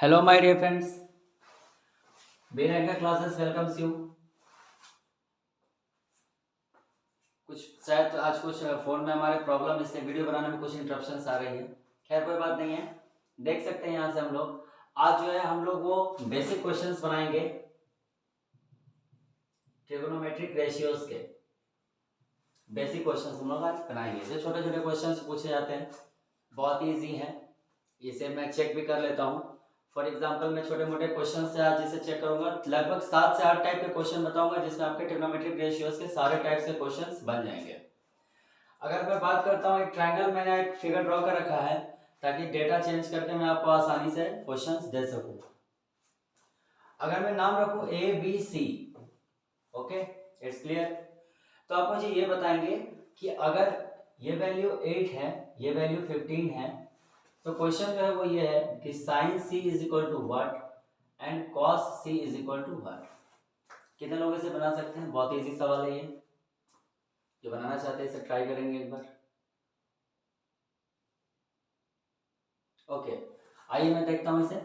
Hello, my dear friends. Beenaika classes welcomes you. कुछ शायद आज कुछ फोन में हमारे प्रॉब्लम, इसलिए वीडियो बनाने में कुछ इंटरप्शंस आ रही है। खैर कोई बात नहीं है, देख सकते हैं यहाँ से हम लोग आज जो है हम लोग वो बेसिक क्वेश्चंस बनाएंगे ट्रिगोनोमेट्रिक रेशियोज के। बेसिक क्वेश्चंस हम लोग आज बनाएंगे। जो छोटे छोटे क्वेश्चंस पूछे जाते हैं बहुत ईजी हैं, इसे मैं चेक भी कर लेता हूँ। फॉर एग्जाम्पल मैं छोटे मोटे क्वेश्चन से आज इसे चेक करूंगा। लगभग 7 से 8 टाइप के क्वेश्चन बताऊंगा जिसमें आपके ट्रिग्नोमेट्रिक रेशियोज के सारे टाइप के क्वेश्चंस बन जाएंगे। अगर मैं बात करता हूँ, एक ट्रायंगल मैंने एक फिगर ड्रॉ कर रखा है ताकि डेटा चेंज करके मैं आपको आसानी से क्वेश्चंस दे सकूं। अगर मैं नाम रखूं A B C, okay it's clear, तो आप मुझे ये बताएंगे कि अगर ये वैल्यू 8 है, ये वैल्यू 15 है, तो क्वेश्चन जो है वो ये है कि sine C is equal to what and cos C is equal to what. कितने लोग इसे बना सकते हैं? बहुत इजी सवाल है ये। जो बनाना चाहते हैं इसे ट्राई करेंगे एक बार। ओके आइए मैं देखता हूं इसे।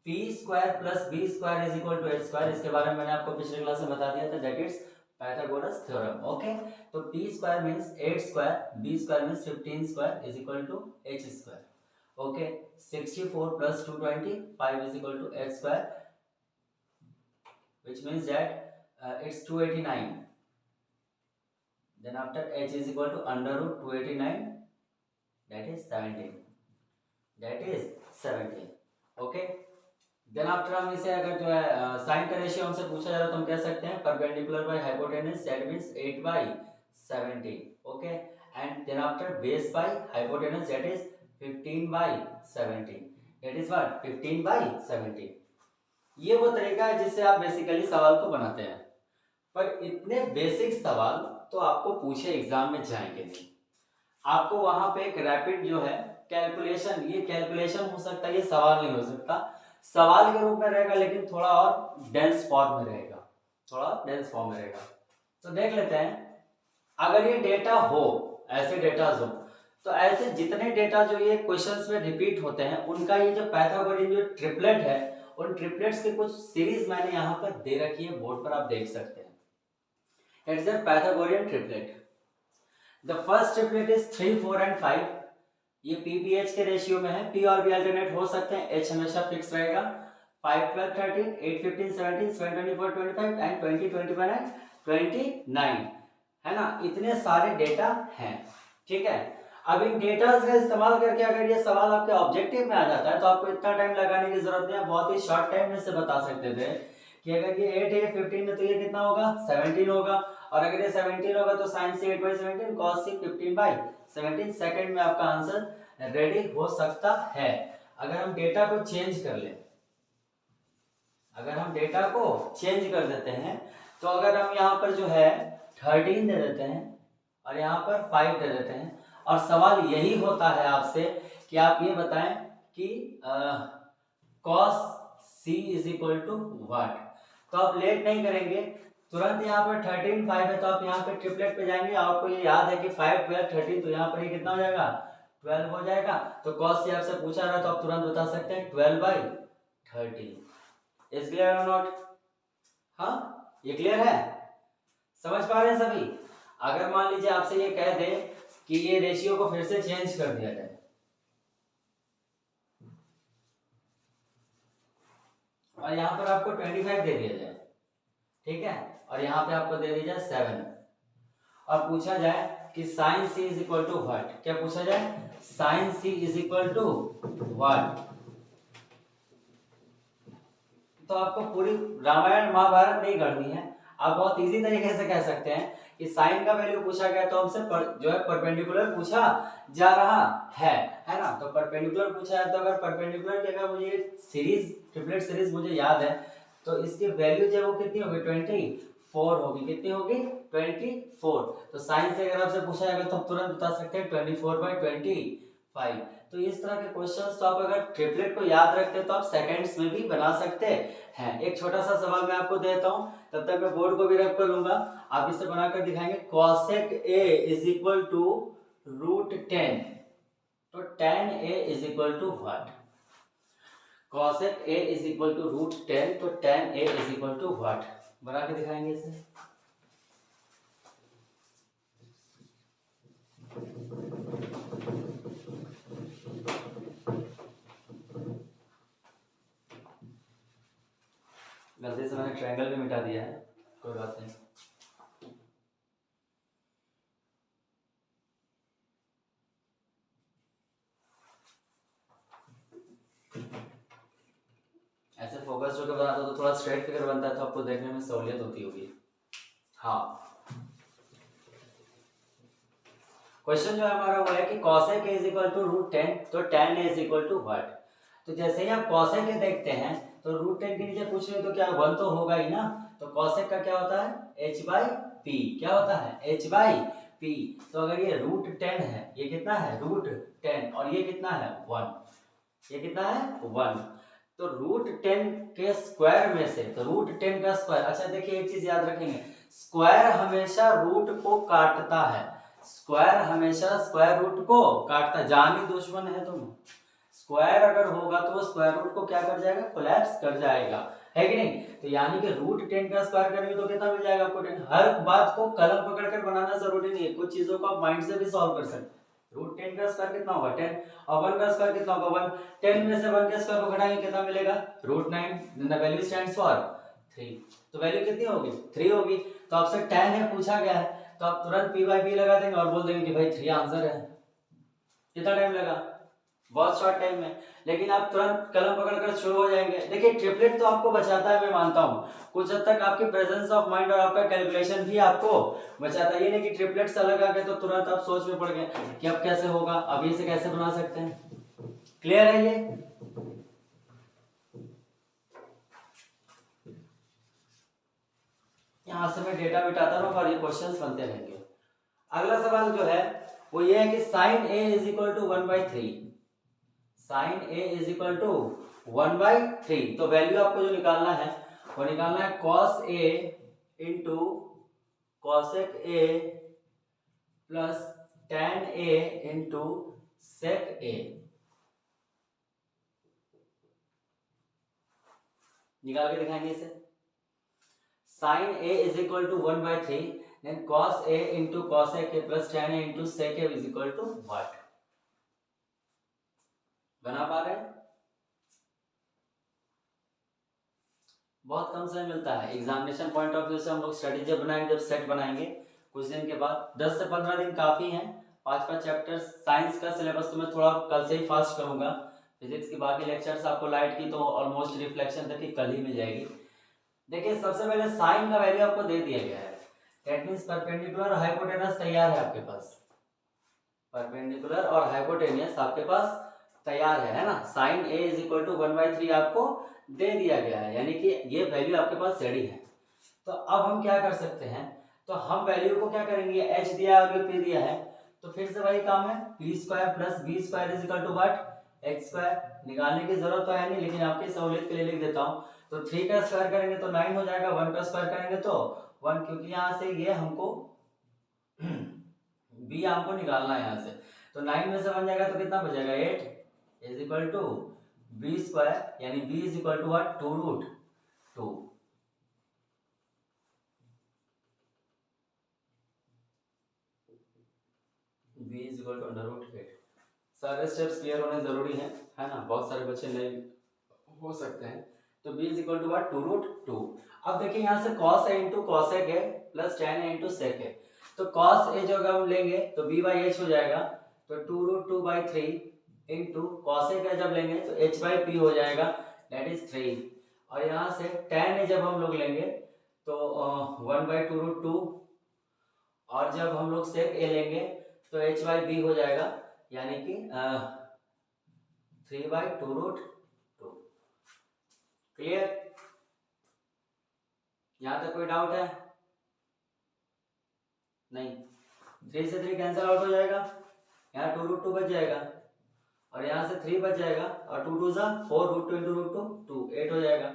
P square plus B square is equal to H square, इसके बारे में मैंने आपको पिछले क्लास में बता दिया था, that is Pythagoras theorem. Okay, तो P square means 8 square, B square means 15 square is equal to H square. Okay, 64 plus 225 is equal to h square, which means that it's 289. Then after h is equal to under root 289, that is 17. That is 17. Okay. Then after हम इसे अगर जो है sign का ratio हमसे पूछा जा रहा है तो हम कह सकते हैं perpendicular by hypotenuse, that means 8 by 70. Okay. And then after base by hypotenuse, that is 15 by 70. That is what? 15 by 70. ये वो तरीका है जिससे आप बेसिकली सवाल को बनाते हैं। पर इतने बेसिक सवाल तो आपको पूछे एग्जाम में जाएंगे नहीं। आपको वहां पे एक रैपिड जो है कैलकुलेशन, ये कैलकुलेशन हो सकता है, ये सवाल नहीं हो सकता। सवाल के रूप में रहेगा लेकिन थोड़ा और डेंस फॉर्म में रहेगा, थोड़ा डेंस फॉर्म में रहेगा। तो देख लेते हैं, अगर ये डेटा हो, ऐसे डेटाज हो, तो ऐसे जितने डेटा जो ये क्वेश्चंस में रिपीट होते हैं उनका ये जो पाइथागोरियन जो ट्रिपलेट है, उन ट्रिपलेट्स की कुछ सीरीज मैंने यहाँ पर दे रखी है, बोर्ड पर आप देख सकते हैं। It's a Pythagorean triplet. The first triplet is 3, 4 and 5। ये पीबीएच के रेशियो में है, पी और बी अल्टरनेट हो सकते हैं, एच हमेशा फिक्स रहेगा। 5, 12, 13, 8, 15, 17, 7, 24, 25 एंड 20, 21 एंड 29 है ना। इतने सारे डेटा हैं, ठीक है। अब इन डेटा का इस्तेमाल करके अगर ये सवाल आपके ऑब्जेक्टिव में आ जाता है तो आपको इतना टाइम लगाने की जरूरत नहीं है, बहुत ही शॉर्ट टाइम में से बता सकते थे कि अगर ये 8 है 15 है तो ये कितना होगा? 17 होगा। और अगर ये 17 होगा तो साइन से 8 by 17 cos से 15 by 17 सेकंड में आपका आंसर रेडी हो सकता है। अगर हम डेटा को चेंज कर लें, अगर हम डेटा को चेंज कर देते हैं, तो अगर हम यहाँ पर जो है 13 दे देते हैं और यहाँ पर 5 दे देते हैं, और सवाल यही होता है आपसे कि आप ये बताएं कि cos c is equal to what, तो आप लेट नहीं करेंगे, तुरंत यहाँ पर 13, 5 है तो आप यहाँ पे ट्रिपलेट पे जाएंगे। आपको ये याद है कि 5, 12, 13, तो यहाँ पर ये कितना हो जाएगा? 12 हो जाएगा। तो cos c आपसे पूछा रहा तो आप तुरंत बता सकते हैं 12 by 13। इज क्लियर और नॉट? हाँ, ये क्लियर है? समझ पा रहे हैं सभी? अगर मान लीजिए आपसे ये कह दे कि ये रेशियो को फिर से चेंज कर दिया जाए, और यहाँ पर आपको 25 दे दिया जाए, ठीक है, और यहाँ पे आपको दे दिया जाए 7, और पूछा जाए कि sine C is equal to what. क्या पूछा जाए? Sine C is equal to what. तो आपको पूरी रामायण महाभारत नहीं करनी है, आप बहुत इजी तरीके से कह सकते हैं कि साइन का वैल्यू पूछा गया तो हमसे जो है परपेंडिकुलर पूछा जा रहा है ना। तो परपेंडिकुलर पूछा है तो अगर परपेंडिकुलर की अगर मुझे सीरीज, ट्रिपलेट सीरीज मुझे याद है, तो इसकी वैल्यू जो है वो कितनी होगी? 24 होगी। कितनी होगी? 24। तो साइन से अगर आपसे पूछा जाएगा तो आप तुरंत बता सकते हैं 24 by 25। तो इस तरह के क्वेश्चंस तो आप अगर ट्रिपलेट को याद रखते हैं तो आप सेकंड्स में भी बना सकते हैं। एक छोटा सा सवाल मैं आपको देता हूं, तब तक मैं बोर्ड को भी रख कर लूंगा, आप इसे बनाकर दिखाएंगे। cosec a is equal to √10, तो tan a is equal to what? Cosec a is equal to √10, तो tan ए इज इक्वल टू व्हाट, बना के दिखाएंगे इसे। गलती से मैंने ट्रायंगल भी मिटा दिया है, कोई बात नहीं। ऐसे फोकस होकर बनाता तो थोड़ा स्ट्रेट फिगर बनता है, तो आपको देखने में सहूलियत होती होगी। हाँ, क्वेश्चन जो है हमारा वो है कि cosec a is equal to √10, तो tan a is equal to what. तो जैसे ही आप cosec a देखते हैं तो √10 के नीचे कुछ नहीं तो क्या 1 तो होगा ही ना, तो cosec का क्या होता है h/p, क्या होता है h/p। तो अगर ये √10 है, ये कितना है √10, और ये कितना है 1, ये कितना है 1, तो √10 के स्क्वायर में से, तो √10 का स्क्वायर, अच्छा देखिए एक चीज याद रखेंगे, स्क्वायर हमेशा रूट को काटता है, स्क्वायर हमेशा स्क्वायर रूट को काटता, जानी दुश्मन है तुम। स्क्वायर अगर होगा तो वो स्क्वायर रूट को क्या कर जाएगा, कोलैप्स कर जाएगा, है कि नहीं। तो यानी कि √10 का स्क्वायर करेंगे तो कितना मिल जाएगा आपको 10। हर बात को कलम पकड़कर बनाना जरूरी नहीं है, कुछ चीजों को आप माइंड से भी सॉल्व कर सकते हैं। √10 का स्क्वायर कितना होगा 10, और 1 का स्क्वायर कितना होगा 1, 10 में से 1 के स्क्वायर को घटाएंगे कितना मिलेगा √9, द वैल्यू स्टैंड्स फॉर 3, तो वैल्यू कितनी होगी 3 होगी। तो आपसे tan है पूछा गया है, तो आप तुरंत p/p लगा देंगे और बोल देंगे कि भाई 3 आंसर है। कितना टाइम लगा, बहुत शॉर्ट टाइम में, लेकिन आप तुरंत कलम पकड़कर शुरू हो जाएंगे। देखिए ट्रिपलेट तो आपको बचाता है, मैं मानता हूँ कुछ हद तक, आपकी प्रेजेंस ऑफ माइंड और आपका कैलकुलेशन भी आपको बचाता है। ये नहीं कि ट्रिपलेट से अलग आ गए तो तुरंत आप सोच में पड़ गए कि अब कैसे होगा, अब इसे कैसे बना सकते हैं। क्लियर है ये। यहाँ से मैं डेटा बिठाता रहूंगा और ये क्वेश्चंस बनते रहेंगे। अगला सवाल जो है वो ये है कि sin a is equal to 1/3, sin a is equal to 1/3, तो वैल्यू आपको जो निकालना है वो निकालना है cos a into cosec a plus tan a into sec a। निकाल के दिखाएंगे इसे। sin a is equal to 1/3, then cos a into cosec a plus tan a into sec a is equal to what? बना पा रहे हैं? बहुत कम समय मिलता है एग्जामिनेशन पॉइंट ऑफ व्यू से, हम लोग स्ट्रेटेजी बनाएंगे जब सेट बनाएंगे कुछ दिन के बाद, 10 से 15 दिन काफी हैं। 5 चैप्टर्स साइंस का सिलेबस तो मैं थोड़ा कल से ही फास्ट करूंगा, फिजिक्स की बाकी लेक्चर्स आपको लाइट की तो ऑलमोस्ट रिफ्लेक्शन तक की कल ही मिल जाएगी। देखिए सबसे पहले साइन का वैल्यू आपको दे दिया गया है, दैट मींस परपेंडिकुलर और हाइपोटेनस तैयार है आपके पास, परपेंडिकुलर और हाइपोटेनियस आपके पास तैयार है ना। Sine a is equal to 1/3 आपको दे दिया गया है, यानी कि ये वैल्यू आपके पास रेडी है। तो अब हम क्या कर सकते हैं, तो हम वैल्यू को क्या करेंगे, h दिया है और ये p दिया है, तो फिर से वही काम है, p² plus b² is equal to what, x²। निकालने की जरूरत तो है नहीं, लेकिन आपकी सहूलियत के लिए लिख देता हूँ। तो 3 का स्क्वायर करेंगे तो 9 हो जाएगा, 1 का स्क्वायर करेंगे तो 1, क्योंकि यहाँ से ये हमको b हमको निकालना है यहाँ से, तो 9 में से 1 जाएगा तो कितना बचेगा 8 इज इक्वल टू b², यानी b is equal to what 2√2। b is equal to √8। सारे स्टेप्स क्लियर होने जरूरी है ना, बहुत सारे बच्चे नहीं हो सकते हैं। तो b is equal to what 2√2। अब देखिए यहाँ से cos a into cosec a plus tan a into sec a, तो cos a जो अगर हम लेंगे तो b/h हो जाएगा, तो 2√2/3 इंटू cosec a जब लेंगे तो h/p हो जाएगा, दैट इज 3। और यहाँ से tan a जब हम लोग लेंगे तो 1/2√2, और जब हम लोग sec a लेंगे तो h/p हो जाएगा, यानी कि 3/2√2। क्लियर, यहाँ तक कोई डाउट है? नहीं, 3 से 3 कैंसिल आउट हो जाएगा, यहाँ 2√2 बच जाएगा, और यहाँ से 3 बच जाएगा, और 2 2 4√2 इंटू √2 8 हो जाएगा।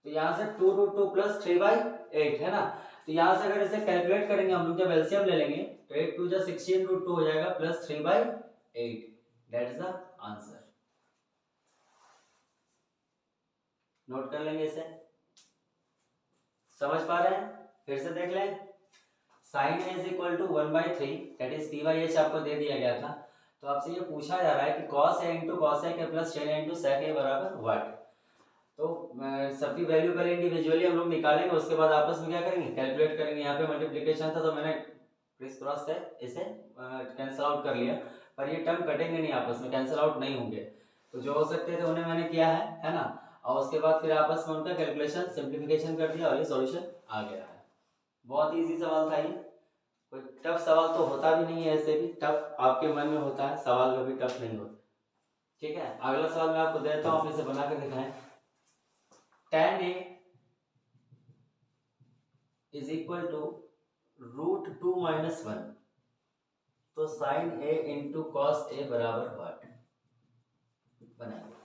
तो यहाँ से 2√2 प्लस 3/8 है ना। तो यहाँ से अगर इसे कैलकुलेट करेंगे हम लोग, जब एलसीएम ले लेंगे तो 8 2 16√2 हो जाएगा plus 3/8, that is the answer. Note कर लेंगे इसे। समझ पा रहे हैं? फिर से देख लें। Sine a is equal to 1/3 that is p by h आपको दे दिया गया था। तो आपसे ये पूछा जा रहा है कि cos a into cos A plus ten into sec A बराबर व्हाट। तो सबकी वैल्यू पहले इंडिविजुअली हम लोग निकालेंगे, उसके बाद आपस में क्या करेंगे, कैलकुलेट करेंगे। यहाँ पे मल्टीप्लिकेशन था तो मैंने क्रिस क्रॉस से इसे कैंसिल आउट कर लिया, पर ये टर्म कटेंगे नहीं, आपस में कैंसिल आउट नहीं होंगे। तो जो हो सकते थे उन्हें मैंने किया है ना। और उसके बाद फिर आपस में उनका कैलकुलेशन सिंप्लीफिकेशन कर दिया और ये सॉल्यूशन आ गया है। बहुत ईजी सवाल था ये, कोई टफ सवाल तो होता भी नहीं है। ऐसे भी टफ आपके मन में होता है, सवाल कभी टफ नहीं होता। ठीक है, अगला सवाल मैं आपको देता हूँ, आप इसे बना कर दिखाएं। tan a is equal to √2 - 1, तो sin a into cos a बराबर व्हाट बनाएंगे।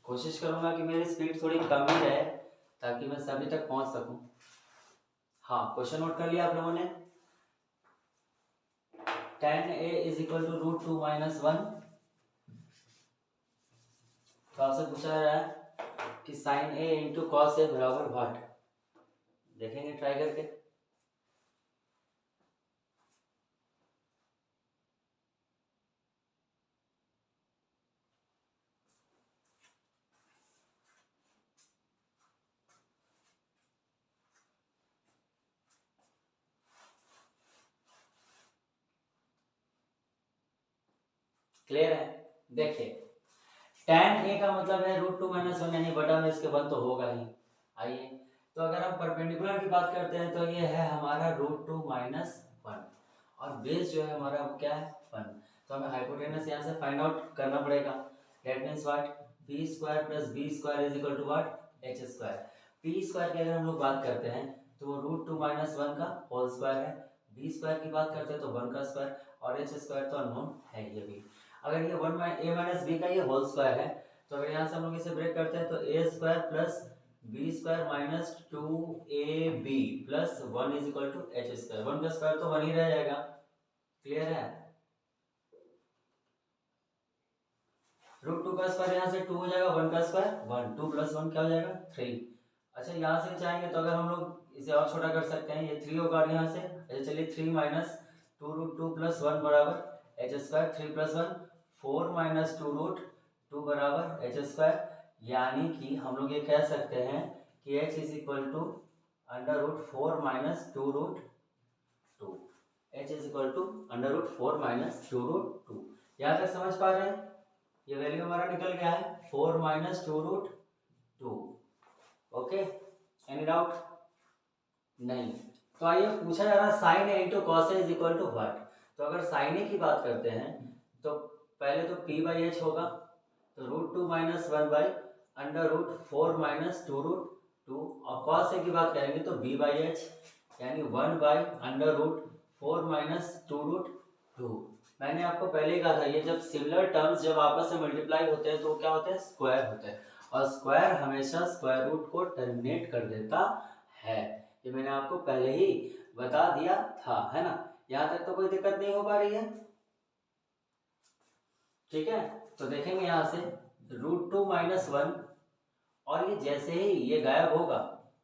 कोशिश करूंगा कि मेरी स्पीड थोड़ी कम ही रहे ताकि मैं सभी तक पहुंच सकूं। हाँ, क्वेश्चन नोट कर लिया आप लोगों ने। tan a is equal to √2 - 1, तो आपसे पूछा जा रहा है कि sin a into cos a बराबर व्हाट। देखेंगे ट्राई करके। क्लियर है? देखिए, tan a का मतलब है √2 - 1, यानी बटा में इसके 1 तो होगा ही। आइए, तो अगर हम परपेंडिकुलर की बात करते हैं तो ये है हमारा √2 - 1 और बेस जो है हमारा वो क्या है 1। तो हमें हाइपोटेनस यहाँ से फाइंड आउट करना पड़ेगा। That means what, b square plus b square is equal to what h square. p square की अगर हम लोग बात करते हैं तो वो √2 - 1 का होल स्क्वायर है। b स्क्वायर की बात करते हैं तो 1 का स्क्वायर, और h स्क्वायर तो अननोन है ये भी। अगर ये 1 a - b का ये होल स्क्वायर है तो अगर यहाँ से हम लोग इसे ब्रेक करते हैं तो a square plus b square minus 2ab plus 1 is equal to h square. 1 का स्क्वायर तो 1 ही रह जाएगा। क्लियर है? √2 का स्क्वायर यहाँ से 2 हो जाएगा, 1 का स्क्वायर 1, 2 + 1 क्या हो जाएगा 3। अच्छा, यहाँ से चाहेंगे तो अगर हम लोग इसे और छोटा कर सकते हैं, ये 3 होगा और यहाँ से अच्छा चलिए 3 माइनस 2√2 + 1 बराबर h स्क्वायर। 3 + 1 4 माइनस 2√2 बराबर h स्क्वायर। यानी कि हम लोग ये कह सकते हैं कि h is equal to √4 minus 2√2। h is equal to √4 minus 2√2। यहाँ तक समझ पा रहे हैं? ये वैल्यू हमारा निकल गया है 4 माइनस 2√2। Okay, any doubt? नहीं। तो आइए, पूछा जा रहा है sine a into cos a is equal to what. तो अगर साइन ए की बात करते हैं तो पहले तो p बाई एच होगा, तो √2 - 1 / √4 माइनस 2√2, और कॉस ए की बात करेंगे तो b बाई एच यानी 1 / √4 माइनस 2√2। मैंने आपको पहले ही कहा था, ये जब सिमिलर टर्म्स जब आपस में मल्टीप्लाई होते हैं तो क्या होते हैं, स्क्वायर होते हैं, और स्क्वायर हमेशा स्क्वायर रूट को टर्मिनेट कर देता है। ये मैंने आपको पहले ही बता दिया था, है ना। यहाँ तक तो कोई दिक्कत नहीं हो पा रही है? ठीक है, तो देखेंगे यहाँ से √2 - 1, और ये जैसे ही ये गायब होगा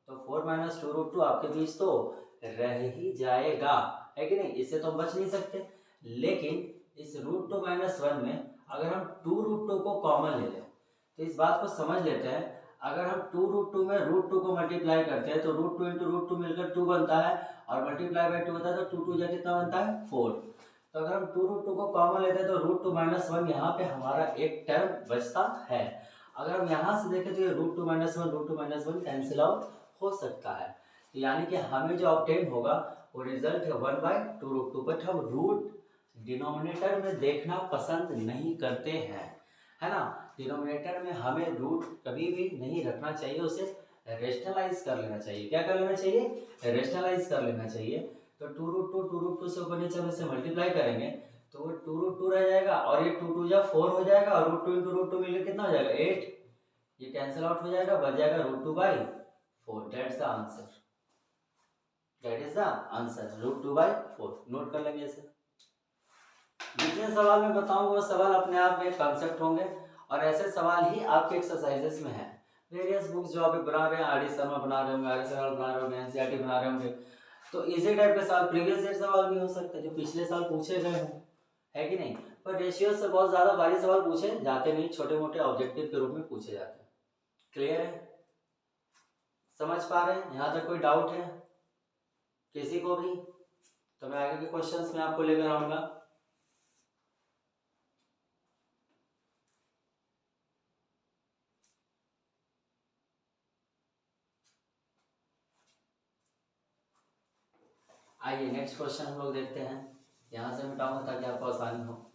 तो 4 माइनस 2√2 आपके बीच तो रह ही जाएगा, है कि नहीं। इससे तो हम बच नहीं सकते। लेकिन इस √2 - 1 में अगर हम 2√2 को कॉमन ले लें तो इस बात को समझ लेते हैं। अगर हम 2√2 में √2 को मल्टीप्लाई करते हैं तो √2 × √2 मिलकर 2 बनता है, और मल्टीप्लाई बाई 2 होता है तो 2 2 जा कितना बनता है 4। तो अगर हम 2√2 को कॉमन लेते हैं तो √2 - 1 यहाँ पे हमारा एक टर्म बचता है। अगर हम यहाँ से देखें तो ये √2 - 1 √2 - 1 कैंसिल आउट हो सकता है। तो यानी कि हमें जो ऑब्टेन होगा वो रिजल्ट है 1/2√2। बट हम रूट डिनोमिनेटर में देखना पसंद नहीं करते हैं, है ना। डिनोमिनेटर में हमें रूट कभी भी नहीं रखना चाहिए, उसे रेशनलाइज कर लेना चाहिए। क्या कर लेना चाहिए? रेशनलाइज कर लेना चाहिए। तो 2√2 से ऊपर नीचे हम इसे मल्टीप्लाई करेंगे तो 2√2 रह जाएगा और ये 2 2 4 हो जाएगा और √2 × √2 मिलकर कितना हो जाएगा 8। ये कैंसिल आउट हो जाएगा, बच जाएगा √2/4। That's the answer, that is the answer √2/4। Note कर लेंगे इसे। जितने सवाल मैं बताऊंगा वो सवाल अपने आप में कंसेप्ट होंगे और ऐसे सवाल ही आपके एक्सरसाइजेस में है। वेरियस बुक्स जो आप बना रहे हैं, आर.डी. शर्मा बना रहे होंगे, आर.एस. रावल बना रहे होंगे, एनसीईआरटी बना रहे होंगे, तो इसी टाइप के सवाल प्रीवियस ईयर सवाल भी हो सकते हैं जो पिछले साल पूछे गए हों, है कि नहीं। पर रेशियो से बहुत ज्यादा भारी सवाल पूछे जाते नहीं, छोटे मोटे ऑब्जेक्टिव के रूप में पूछे जाते हैं। क्लियर है, समझ पा रहे हैं? यहाँ तक कोई डाउट है किसी को भी? तो मैं आगे के क्वेश्चंस में आपको लेकर आऊंगा। आइए नेक्स्ट क्वेश्चन हम लोग देखते हैं। यहाँ से मिटाऊंगा ताकि आपको आसानी हो।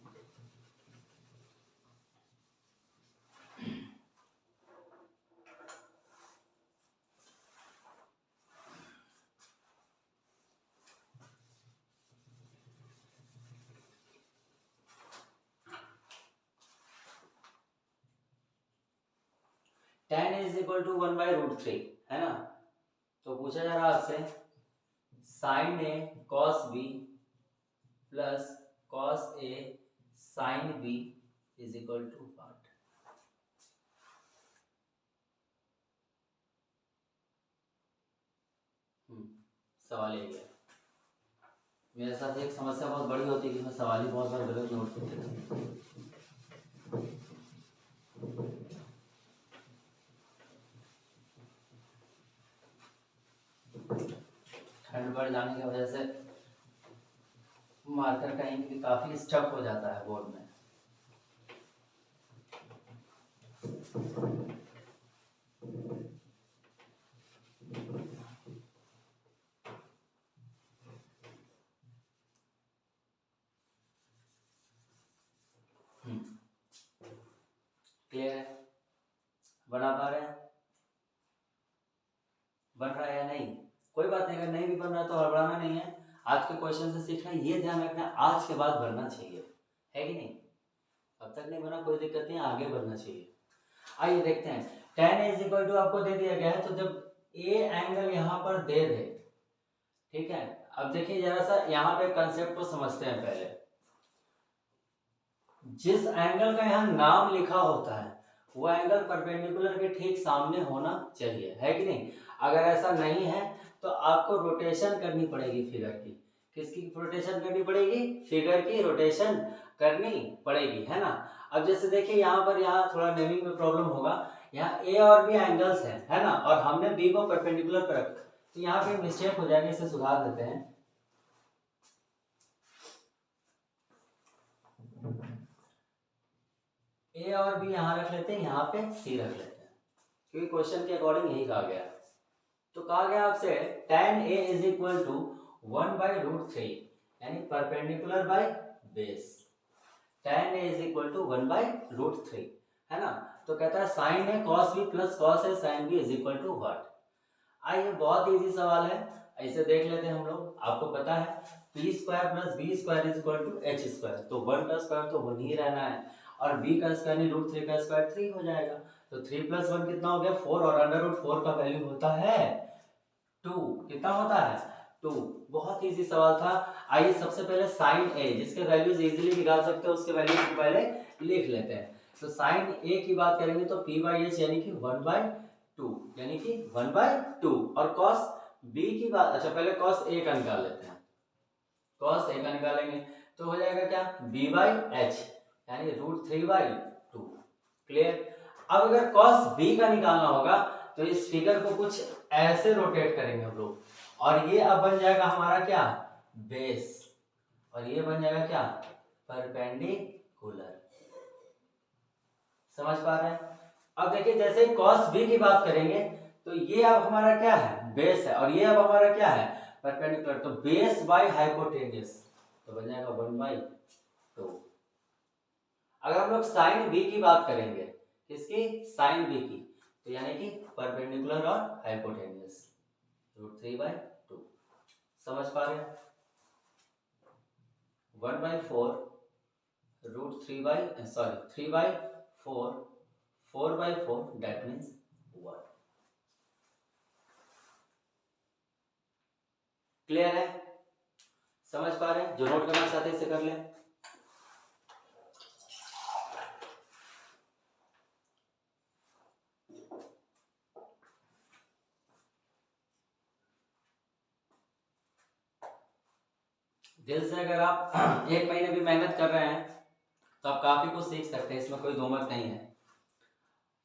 tan इज इक्वल टू 1/√3, है ना। तो पूछा जा रहा है आपसे sin a cos b plus cos a sin b is equal to what. सवाल यही है। मेरे साथ एक समस्या बहुत बड़ी होती है कि मैं सवाल ही बहुत बार गलत नोट कर देता हूँ। ठंड बढ़ जाने की वजह से मार्कर का इंक भी काफी स्टक हो जाता है बोर्ड में। क्लियर है? बना पा रहे हैं? बन रहा है या नहीं? कोई बात नहीं, अगर नहीं भी बन रहा तो हड़बड़ाना नहीं है। आज के क्वेश्चन से सीखना, ये ध्यान रखना आज के बाद बढ़ना चाहिए, है कि नहीं। अब तक नहीं बना कोई दिक्कत नहीं, आगे बढ़ना चाहिए। आइए देखते हैं। tan इज इक्वल टू आपको दे दिया गया है, तो जब ए एंगल यहाँ पर दे दे, ठीक है। अब देखिए जरा सा यहाँ पे कंसेप्ट को समझते हैं पहले। जिस एंगल का यहाँ नाम लिखा होता है वो एंगल परपेंडिकुलर के ठीक सामने होना चाहिए, है कि नहीं। अगर ऐसा नहीं है तो आपको रोटेशन करनी पड़ेगी फिगर की। किसकी रोटेशन करनी पड़ेगी? फिगर की रोटेशन करनी पड़ेगी, है ना। अब जैसे देखिए यहाँ पर, यहाँ थोड़ा नेमिंग में प्रॉब्लम होगा। यहाँ ए और बी एंगल्स है ना, और हमने बी को परपेंडिकुलर पर रखा, तो यहाँ पे मिस्टेक हो जाएगी, इसे सुधार देते हैं। ए और बी यहाँ रख लेते हैं, यहाँ पे सी रख लेते हैं, क्योंकि क्वेश्चन के अकॉर्डिंग यही कहा गया है। तो कहा गया आपसे tan a is equal to 1/√3, यानी perpendicular by base. tan a is equal to 1/√3, है ना। तो कहता है sin a cos b plus cos a sin b is equal to what. आइए बहुत इजी सवाल है, ऐसे देख लेते हैं हम लोग। आपको पता है p² plus b² is equal to h², तो 1 का स्क्वायर तो 1 ही रहना है, और b का स्क्वायर यानी √3 का स्क्वायर 3 हो जाएगा। तो 3 + 1 कितना हो गया? 4, और √4 का वैल्यू होता है 2। कितना होता है? 2। बहुत इजी सवाल था। आइए सबसे पहले sin a, जिसके वैल्यूज इजीली निकाल सकते हो, उसके वैल्यूज को पहले लिख लेते हैं। तो sin a की बात करेंगे तो p/h यानी कि 1/2, यानी कि 1/2, और cos b की बात, अच्छा पहले cos a का निकाल लेते हैं। cos a का निकालेंगे तो हो जाएगा क्या? b/h यानी √3/2। क्लियर? अब अगर cos b का निकालना होगा तो इस फिगर को कुछ ऐसे रोटेट करेंगे हम लोग, और ये अब बन जाएगा हमारा क्या? बेस, और ये बन जाएगा क्या? परपेंडिकुलर। समझ पा रहे हैं? अब देखिए जैसे cos b की बात करेंगे तो ये अब हमारा क्या है? बेस है, और ये अब हमारा क्या है? परपेंडिकुलर। तो बेस बाय हाइपोटेन्यूज, तो बन जाएगा 1/2। अगर हम लोग sin b की बात करेंगे, किसकी? sin b की, तो यानी कि परपेंडिकुलर और हाइपोटेन्यूज, √3/2। समझ पा रहे हैं? 1/4 3/4, 4/4 that means 1। क्लियर है? समझ पा रहे हैं? जो नोट करना चाहते हैं इसे कर लें। दिल से अगर आप एक महीने भी मेहनत कर रहे हैं तो आप काफी कुछ सीख सकते हैं, इसमें कोई दो मत नहीं है।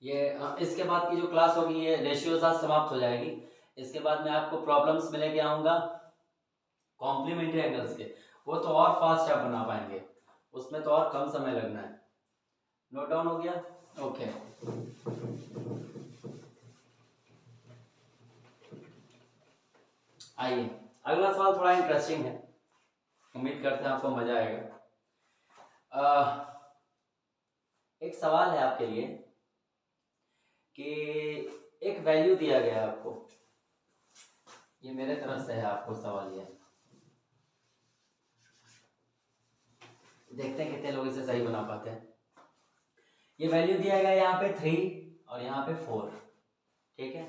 ये इसके बाद की जो क्लास होगी ये रेशियोज आज समाप्त हो जाएगी। इसके बाद मैं आपको प्रॉब्लम्स में लेके आऊंगा कॉम्प्लीमेंट्री एंगल्स के, वो तो और फास्ट आप बना पाएंगे, उसमें तो और कम समय लगना है। नोट डाउन हो गया? ओके। आइए अगला सवाल थोड़ा इंटरेस्टिंग है, उम्मीद करते हैं आपको मजा आएगा। एक सवाल है आपके लिए कि एक वैल्यू दिया गया है आपको, ये मेरे तरफ से है आपको सवाल, ये देखते हैं कितने लोग इसे सही बना पाते हैं। ये वैल्यू दिया गया है यहाँ पे 3 और यहाँ पे 4, ठीक है,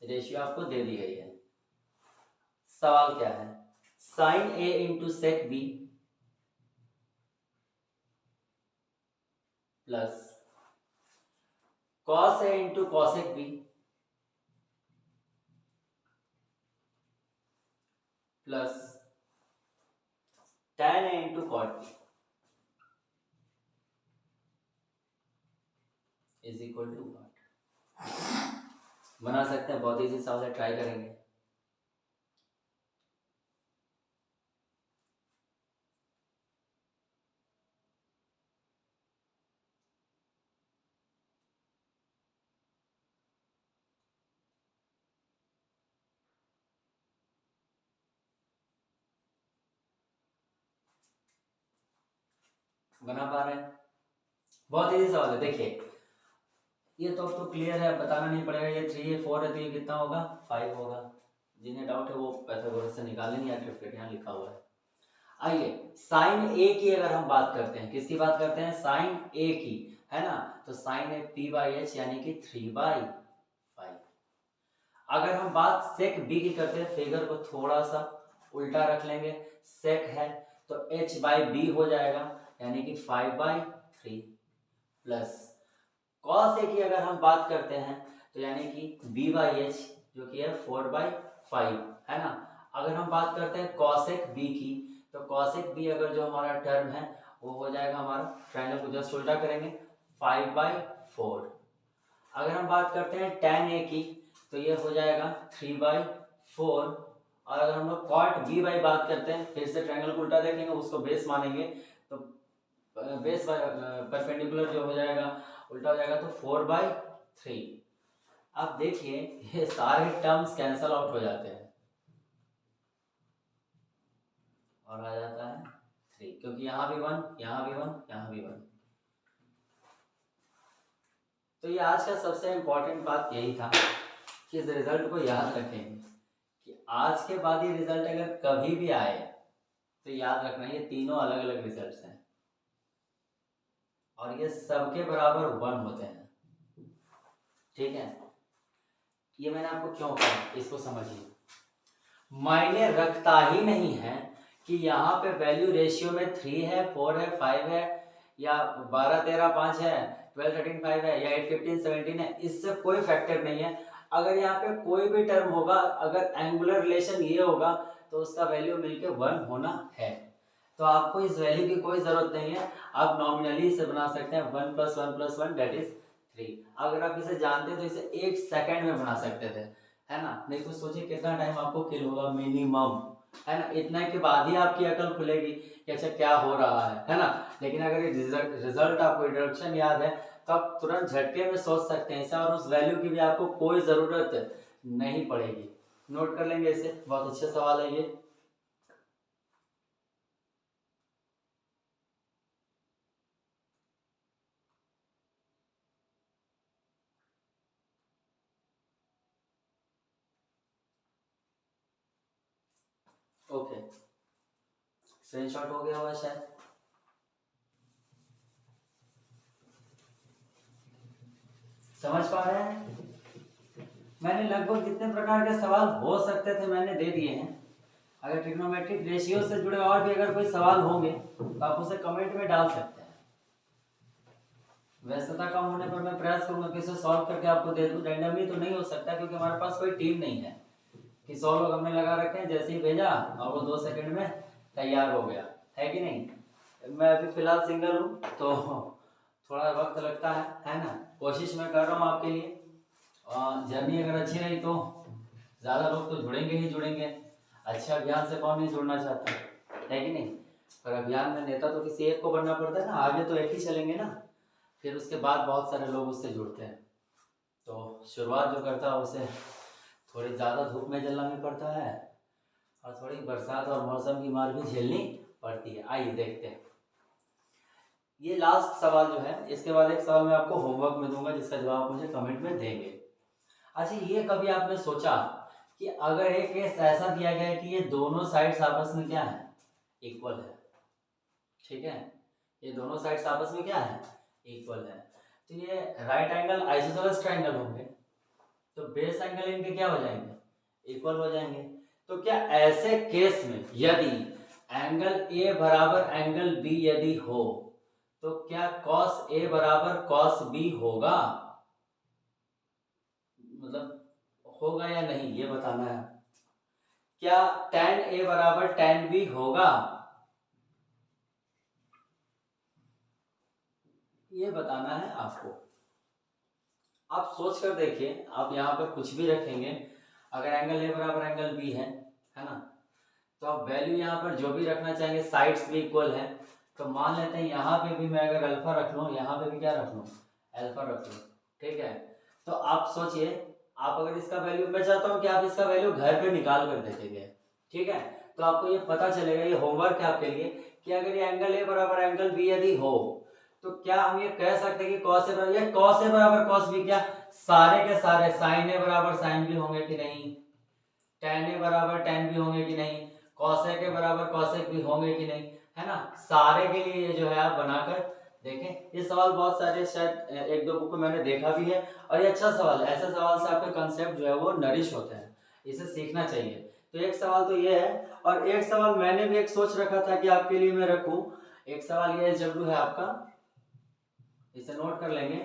रेशियो आपको दे दी गई है। सवाल क्या है? Sine a into sec b plus cos a into cosec b plus tan a into cot b is equal to what? बना सकते हैं, बहुत इजी सवाल है, ट्राई करेंगे। बना पा रहे हैं? बहुत इजी सवाल है। देखिए ये तो अब तो क्लियर है, बताना नहीं पड़ेगा। ये 3 है 4 है तो ये कितना होगा? 5 होगा। जिन्हें डाउट है वो पाइथागोरस से निकाल लेंगे, या ट्रिपलेट यहाँ लिखा हुआ है। आइए साइन ए की अगर हम बात करते हैं, किसकी बात करते हैं? साइन ए की, है ना, तो साइन ए p/h यानी कि 3/5। अगर हम बात सेक बी की करते हैं, फिगर को थोड़ा सा उल्टा रख लेंगे, सेक है तो h/b हो जाएगा यानी कि 5/3 प्लस कॉस ए की अगर हम बात करते हैं तो यानी कि b/h जो कि है 4/5, है ना। अगर हम बात करते हैं कॉसेक बी की, तो कॉसेक बी अगर जो हमारा टर्म है वो हो जाएगा हमारा, ट्रायंगल को जस्ट उल्टा करेंगे, 5/4। अगर हम बात करते हैं tan ए की तो ये हो जाएगा 3/4। और अगर हम लोग कॉट बी बाई बात करते हैं, फिर से ट्रायंगल को उल्टा देखेंगे, उसको बेस मानेंगे, तो बेस परपेंडिकुलर जो हो जाएगा उल्टा हो जाएगा तो 4/3। अब देखिए ये सारे टर्म्स कैंसल आउट हो जाते हैं और आ जाता है 3, क्योंकि यहाँ भी 1, यहाँ भी 1, यहाँ भी 1। तो ये आज का सबसे इम्पोर्टेंट बात यही था कि इस रिजल्ट को याद रखें कि आज के बाद ये रिजल्ट अगर कभी भी आए तो याद रखना ये तीनों अलग अलग रिजल्ट्स हैं और ये सबके बराबर 1 होते हैं, ठीक है। ये मैंने आपको क्यों कहा, इसको समझिए। मायने रखता ही नहीं है कि यहाँ पे वैल्यू रेशियो में 3 है, 4 है, 5 है, या 12, 13, 5 है, 12, 13, 5 है, या 8, 15, 17 है, इससे कोई फैक्टर नहीं है। अगर यहाँ पे कोई भी टर्म होगा, अगर एंगुलर रिलेशन ये होगा तो उसका वैल्यू मिलके 1 होना है। तो आपको इस वैल्यू की कोई जरूरत नहीं है, आप नॉमिनली इसे बना सकते हैं 1 + 1 + 1 दैट इज 3। अगर आप इसे जानते तो इसे 1 सेकेंड में बना सकते थे, है ना। नहीं तो सोचिए कितना टाइम आपको किल होगा मिनिमम, है ना। इतना के बाद ही आपकी अकल खुलेगी कि अच्छा क्या हो रहा है ना। लेकिन अगर ये रिजल्ट आपको इंट्रोडक्शन याद है तो आप तुरंत झटके में सोच सकते हैं इसे, और उस वैल्यू की भी आपको कोई जरूरत नहीं पड़ेगी। नोट कर लेंगे इसे, बहुत अच्छा सवाल है ये। ओके, स्क्रीनशॉट हो गया होगा शायद। समझ पा रहे हैं? मैंने लगभग जितने प्रकार के सवाल हो सकते थे मैंने दे दिए हैं। अगर ट्रिग्नोमेट्रिक रेशियो से जुड़े और भी अगर कोई सवाल होंगे तो आप उसे कमेंट में डाल सकते हैं। व्यस्तता कम होने पर मैं प्रयास करूंगा कि इसे सॉल्व करके आपको दे दूं। रैंडमली तो नहीं हो सकता क्योंकि हमारे पास कोई टीम नहीं है कि 100 लोग हमने लगा रखे हैं, जैसे ही भेजा और वो 2 सेकंड में तैयार हो गया, है कि नहीं। मैं अभी फिलहाल सिंगल हूँ तो थोड़ा वक्त लगता है ना। कोशिश मैं कर रहा हूँ आपके लिए। जर्नी अगर अच्छी रही तो ज़्यादा लोग तो जुड़ेंगे ही जुड़ेंगे। अच्छे अभियान से कौन नहीं जुड़ना चाहता, है कि नहीं। पर अभियान में नेता तो किसी एक को बनना पड़ता है ना, आगे तो एक ही चलेंगे ना, फिर उसके बाद बहुत सारे लोग उससे जुड़ते हैं। तो शुरुआत जो करता है उसे थोड़ी ज़्यादा धूप में जलना भी पड़ता है और थोड़ी बरसात और मौसम की मार भी झेलनी पड़ती है। आइए देखते हैं। ये लास्ट सवाल जो है, इसके बाद एक सवाल मैं आपको होमवर्क में दूंगा जिसका जवाब मुझे कमेंट में देंगे। अच्छा, ये कभी आपने सोचा कि अगर एक केस ऐसा दिया गया है कि ये दोनों साइड्स आपस में क्या है, इक्वल है, ठीक है, ये दोनों साइड्स आपस में क्या है, इक्वल है, तो ये राइट एंगल आइसोसेलेस ट्रायंगल होंगे, तो बेस एंगल इनके क्या हो जाएंगे, इक्वल हो जाएंगे। तो क्या ऐसे केस में यदि एंगल ए बराबर एंगल बी यदि हो तो क्या कॉस ए बराबर कॉस बी होगा, मतलब होगा या नहीं ये बताना है। क्या tan ए बराबर tan बी होगा, ये बताना है आपको। आप सोच कर देखिए, आप यहाँ पर कुछ भी रखेंगे, अगर एंगल ए बराबर एंगल बी है ना, तो आप वैल्यू यहाँ पर जो भी रखना चाहेंगे, साइड्स भी इक्वल है, तो मान लेते हैं यहाँ पे भी मैं अगर अल्फा रख लूँ, यहाँ पे भी क्या रख लूँ, अल्फा रख लूँ, ठीक है। तो आप सोचिए, आप अगर इसका वैल्यू, मैं चाहता हूँ कि आप इसका वैल्यू घर पे निकाल कर देखेंगे, ठीक है, तो आपको ये पता चलेगा, ये होमवर्क है आपके लिए, कि अगर ये एंगल ए बराबर एंगल बी यदि हो तो क्या हम ये कह सकते हैं कि कॉस ए बराबर, ये कॉस ए बराबर कॉस बी, क्या सारे के सारे साइन ए बराबर साइन बी होंगे कि नहीं, tan ए बराबर tan बी होंगे कि नहीं, कॉसेक के बराबर कॉसेक भी होंगे कि नहीं, है ना। सारे के लिए ये जो है आप बनाकर देखें। ये सवाल बहुत सारे शायद एक दो बुक में मैंने देखा भी है, और ये अच्छा सवाल है। ऐसे सवाल से आपका कंसेप्ट जो है वो नरिश होता है, इसे सीखना चाहिए। तो एक सवाल तो ये है, और एक सवाल मैंने भी एक सोच रखा था कि आपके लिए मैं रखूं। एक सवाल ये जरूर है आपका, इसे नोट कर लेंगे,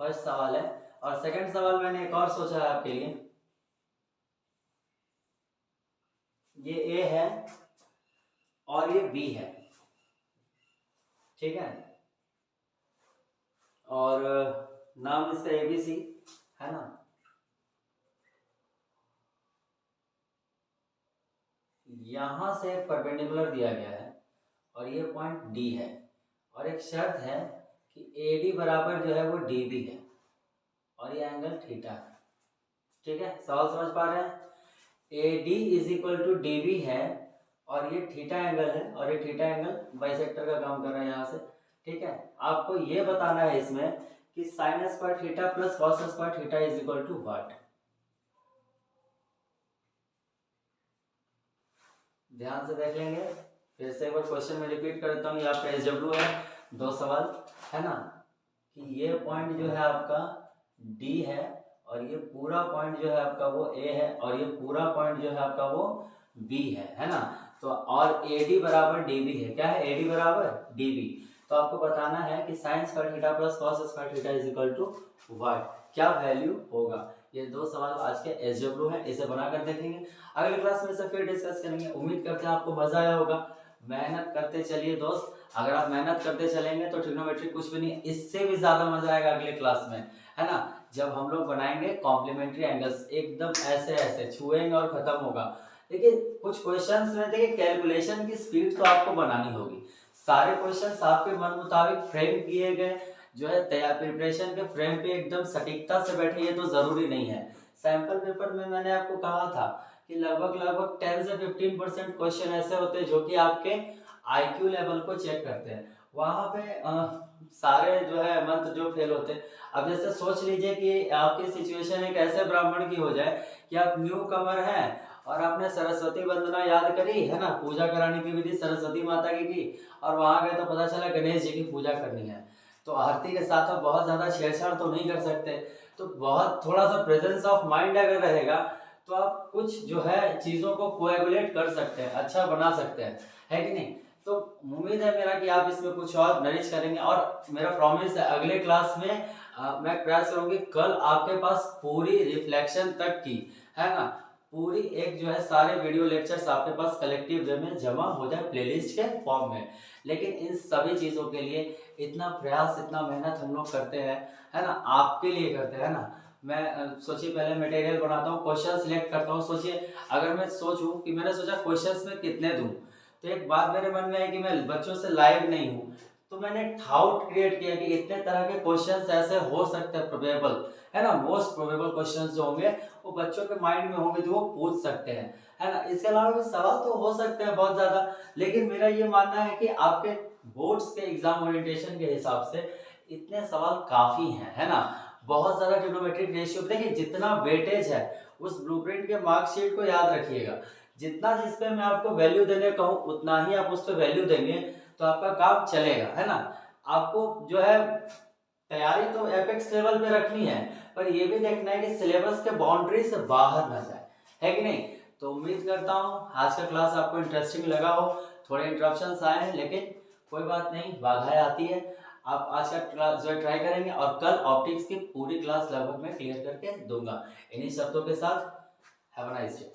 फर्स्ट सवाल है। और सेकंड सवाल मैंने एक और सोचा है आपके लिए, ये ए है और ये बी है, ठीक है, और नाम इसका एबीसी है ना। यहां से एक परपेंडिकुलर दिया गया है और ये पॉइंट डी है, और एक शर्त है कि एडी बराबर जो है वो डीबी है और ये एंगल थीटा है, ठीक है। सवाल समझ पा रहे हैं, AD is equal to DB है और ये थीटा एंगल है, और ये थीटा एंगल बाइसेक्टर का काम कर रहा है यहाँ से, ठीक है। आपको ये बताना है इसमें कि sine square theta plus cos square theta is equal to what. ध्यान से देख लेंगे, फिर से एक बार क्वेश्चन में रिपीट कर देता हूँ। ये आपका SW है, 2 सवाल है ना, कि ये पॉइंट जो है आपका D है और ये पूरा पॉइंट जो है आपका वो A है, और ये पूरा पॉइंट जो है आपका वो B है ना। तो और AD बराबर DB है, क्या है, AD बराबर DB। तो आपको बताना है कि sine square theta plus cos square theta is equal to what, क्या वैल्यू होगा। ये 2 सवाल आज के SW है, इसे बनाकर देखेंगे। अगले क्लास में इसे फिर डिस्कस करेंगे। उम्मीद करते हैं आपको मजा आया होगा। मेहनत करते चलिए दोस्त, अगर आप मेहनत करते चलेंगे तो ट्रिग्नोमेट्री कुछ भी नहीं, इससे भी ज्यादा मजा आएगा अगले क्लास में, है ना, जब हम लोग बनाएंगे कॉम्प्लीमेंट्री एंगल्स, एकदम ऐसे ऐसे छुएंगे और खत्म होगा। देखिए कुछ क्वेश्चंस में देखिए कैलकुलेशन की स्पीड तो आपको बनानी होगी, सारे क्वेश्चंस आपके मन मुताबिक फ्रेम किए गए जो है, तैयार प्रिपरेशन के फ्रेम पे एकदम सटीकता से बैठे, ये तो जरूरी नहीं है। सैंपल पेपर में मैंने आपको कहा था कि लगभग 10 से 15% क्वेश्चन ऐसे होते हैं जो कि आपके IQ लेवल को चेक करते हैं, वहां पे सारे जो है मंत्र जो फेल होते हैं। अब जैसे सोच लीजिए कि आपकी सिचुएशन एक ऐसे ब्राह्मण की हो जाए कि आप न्यू कमर हैं और आपने सरस्वती वंदना याद करी है ना, पूजा कराने की विधि सरस्वती माता की और वहां गए तो पता चला गणेश जी की पूजा करनी है। तो आरती के साथ आप बहुत ज़्यादा छेड़छाड़ तो नहीं कर सकते, तो बहुत थोड़ा सा प्रेजेंस ऑफ माइंड अगर रहेगा तो आप कुछ जो है चीज़ों को कोएगुलेट कर सकते हैं, अच्छा बना सकते हैं, है कि नहीं। तो उम्मीद है मेरा कि आप इसमें कुछ और नरिश करेंगे, और मेरा प्रॉमिस है अगले क्लास में मैं प्रयास करूँगी कल आपके पास पूरी रिफ्लेक्शन तक की, है ना, पूरी एक जो है सारे वीडियो लेक्चर्स आपके पास कलेक्टिव वे में जमा हो जाए प्लेलिस्ट के फॉर्म में। लेकिन इन सभी चीज़ों के लिए इतना प्रयास, इतना मेहनत हम लोग करते हैं, है ना, आपके लिए करते हैं ना। मैं सोचिए पहले मटेरियल बनाता हूँ, क्वेश्चन सिलेक्ट करता हूँ। सोचिए अगर मैं सोचूं कि मैंने सोचा क्वेश्चंस में कितने दूं, तो एक बात मेरे मन में है कि मैं बच्चों से लाइव नहीं हूँ, तो मैंने डाउट क्रिएट किया कि इतने तरह के क्वेश्चंस ऐसे हो सकते हैं प्रोबेबल, है ना, मोस्ट प्रोबेबल क्वेश्चंस जो होंगे वो बच्चों के माइंड में होंगे जो वो पूछ सकते हैं, है ना। इसके अलावा भी सवाल तो हो सकते हैं बहुत ज्यादा, लेकिन मेरा ये मानना है कि आपके बोर्ड्स के एग्जाम ओरिएंटेशन के हिसाब से इतने सवाल काफी हैं, है ना। बहुत ज्यादा ट्रिग्नोमेट्रिक रेशियो, देखिए जितना वेटेज है उस ब्लूप्रिंट के मार्कशीट को याद रखिएगा, जितना जिस पे मैं आपको वैल्यू देने कहूँ उतना ही आप उस पर वैल्यू देंगे तो आपका काम चलेगा, है ना। आपको जो है तैयारी तो एपेक्स लेवल पे रखनी है, पर ये भी देखना है कि सिलेबस के बाउंड्री से बाहर ना जाए, है कि नहीं। तो उम्मीद करता हूँ आज का क्लास आपको इंटरेस्टिंग लगा हो। थोड़े इंटरप्शंस आए हैं लेकिन कोई बात नहीं, बाधाएं आती है। आप आज का क्लास जो है ट्राई करेंगे और कल ऑप्टिक्स की पूरी क्लास लगभग मैं क्लियर करके दूंगा। इन्हीं शब्दों के साथ हैव अ नाइस डे।